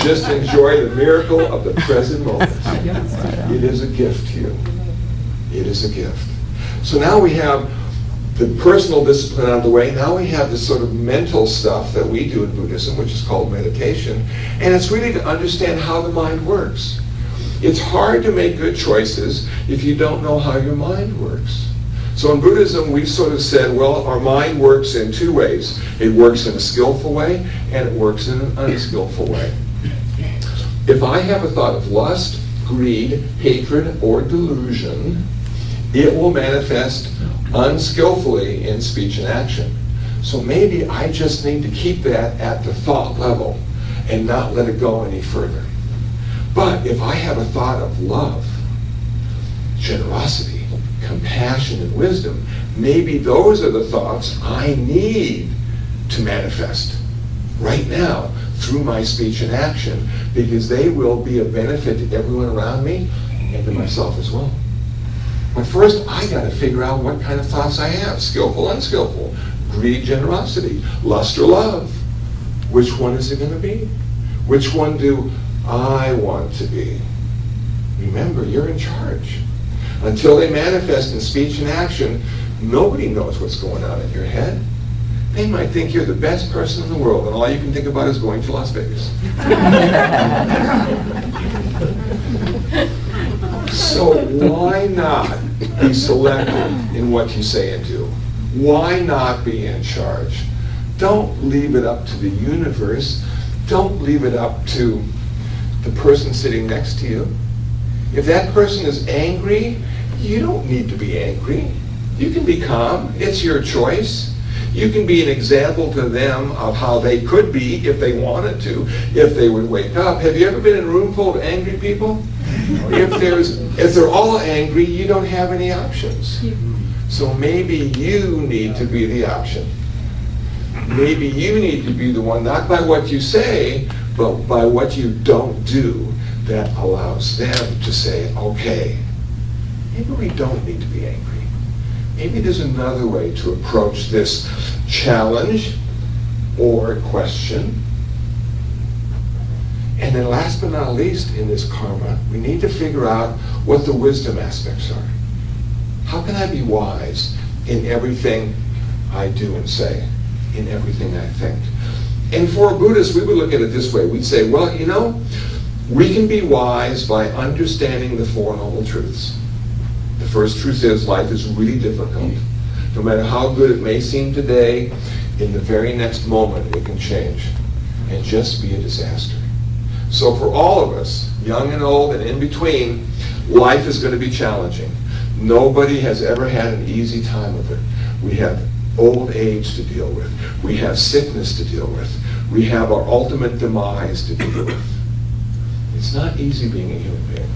Just enjoy the miracle of the present moment. It is a gift to you. It is a gift. So now we have the personal discipline out of the way. Now we have this sort of mental stuff that we do in Buddhism, which is called meditation. And it's really to understand how the mind works. It's hard to make good choices if you don't know how your mind works. So in Buddhism, we've sort of said, well, our mind works in two ways. It works in a skillful way, and it works in an unskillful way. If I have a thought of lust, greed, hatred, or delusion, it will manifest unskillfully in speech and action. So maybe I just need to keep that at the thought level and not let it go any further. But if I have a thought of love, generosity, compassion, and wisdom, maybe those are the thoughts I need to manifest right now through my speech and action, because they will be a benefit to everyone around me and to myself as well. But first, I got to figure out what kind of thoughts I have, skillful, unskillful, greed, generosity, lust, or love. Which one is it going to be? Which one do I want to be? Remember, you're in charge. Until they manifest in speech and action, nobody knows what's going on in your head. They might think you're the best person in the world, and all you can think about is going to Las Vegas. So why not be selective in what you say and do? Why not be in charge? Don't leave it up to the universe. Don't leave it up to the person sitting next to you. If that person is angry, you don't need to be angry. You can be calm. It's your choice. You can be an example to them of how they could be if they wanted to, if they would wake up. Have you ever been in a room full of angry people? If they're all angry, you don't have any options. So maybe you need to be the option. Maybe you need to be the one, not by what you say, but by what you don't do, that allows them to say, okay, maybe we don't need to be angry. Maybe there's another way to approach this challenge or question. And then last but not least in this karma, we need to figure out what the wisdom aspects are. How can I be wise in everything I do and say, in everything I think? And for a Buddhist, we would look at it this way. We'd say, well, you know, we can be wise by understanding the Four Noble Truths. The first truth is life is really difficult. No matter how good it may seem today, in the very next moment it can change and just be a disaster. So for all of us, young and old and in between, life is going to be challenging. Nobody has ever had an easy time of it. We have old age to deal with. We have sickness to deal with. We have our ultimate demise to deal with. It's not easy being a human being.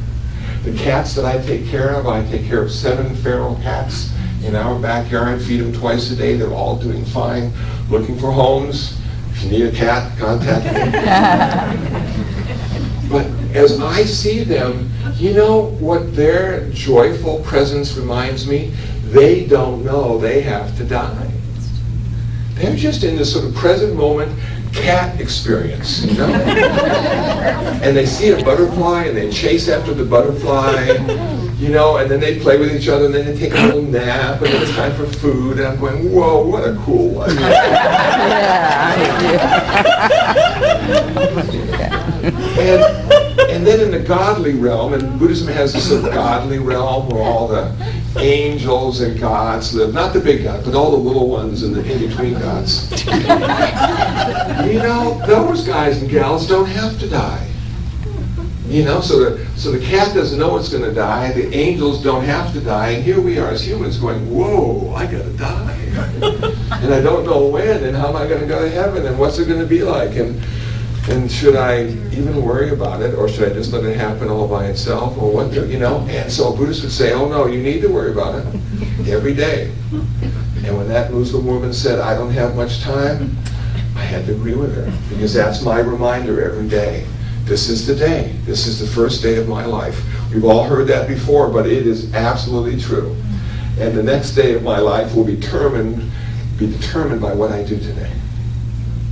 The cats that I take care of 7 feral cats in our backyard, feed them twice a day. They're all doing fine, looking for homes. If you need a cat, contact me. But as I see them, you know what their joyful presence reminds me? They don't know they have to die. They're just in this sort of present moment cat experience, you know? And they see a butterfly and they chase after the butterfly, you know, and then they play with each other and then they take a little nap and then it's time for food and I'm going, whoa, what a cool life. And then in the godly realm, and Buddhism has this sort of godly realm where all the angels and gods live, not the big gods, but all the little ones and the in-between gods. You know, those guys and gals don't have to die. You know, so the cat doesn't know it's going to die, the angels don't have to die, and here we are as humans going, whoa, I got to die. And I don't know when, and how am I going to go to heaven, and what's it going to be like, and should I even worry about it, or should I just let it happen all by itself, or what, you know? And so Buddhists would say, oh no, you need to worry about it every day. And when that Muslim woman said, I don't have much time, I had to agree with her, because that's my reminder every day. This is the day. This is the first day of my life. We've all heard that before, but it is absolutely true. And the next day of my life will be determined by what I do today.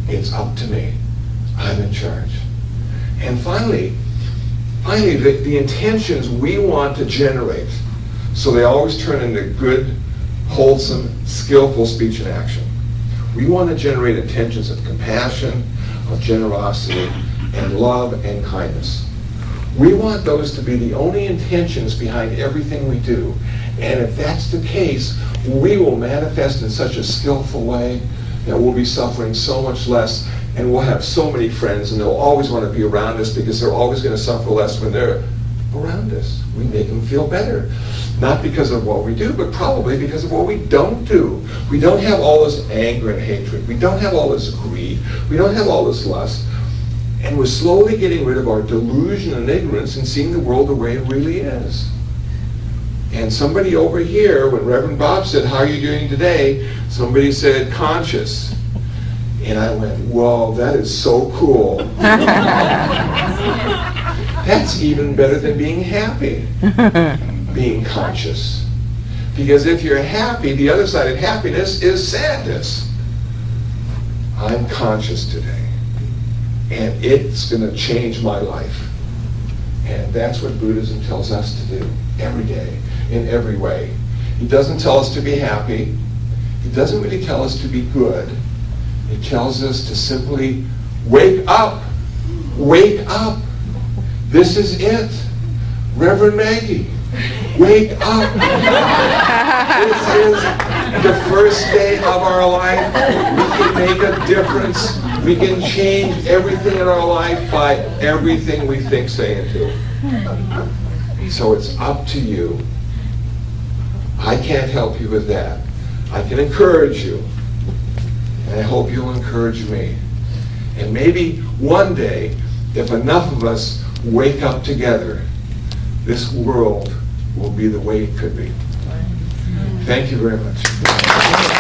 It's up to me. I'm in charge. And finally, the intentions we want to generate, so they always turn into good, wholesome, skillful speech and action. We want to generate intentions of compassion, of generosity, and love and kindness. We want those to be the only intentions behind everything we do. And if that's the case, we will manifest in such a skillful way that we'll be suffering so much less, and we'll have so many friends, and they'll always want to be around us because they're always going to suffer less when they're around us. We make them feel better. Not because of what we do, but probably because of what we don't do. We don't have all this anger and hatred. We don't have all this greed. We don't have all this lust. And we're slowly getting rid of our delusion and ignorance and seeing the world the way it really is. And somebody over here, when Reverend Bob said, "How are you doing today?" somebody said, "Conscious." And I went, "Whoa, that is so cool." That's even better than being happy, being conscious. Because if you're happy, the other side of happiness is sadness. I'm conscious today, and it's going to change my life. And that's what Buddhism tells us to do every day, in every way. It doesn't tell us to be happy. It doesn't really tell us to be good. It tells us to simply wake up. Wake up. This is it. Reverend Maggie, wake up. This is the first day of our life. We can make a difference. We can change everything in our life by everything we think, say, and do. So it's up to you. I can't help you with that. I can encourage you. And I hope you'll encourage me. And maybe one day, if enough of us wake up together, this world will be the way it could be. Thank you very much.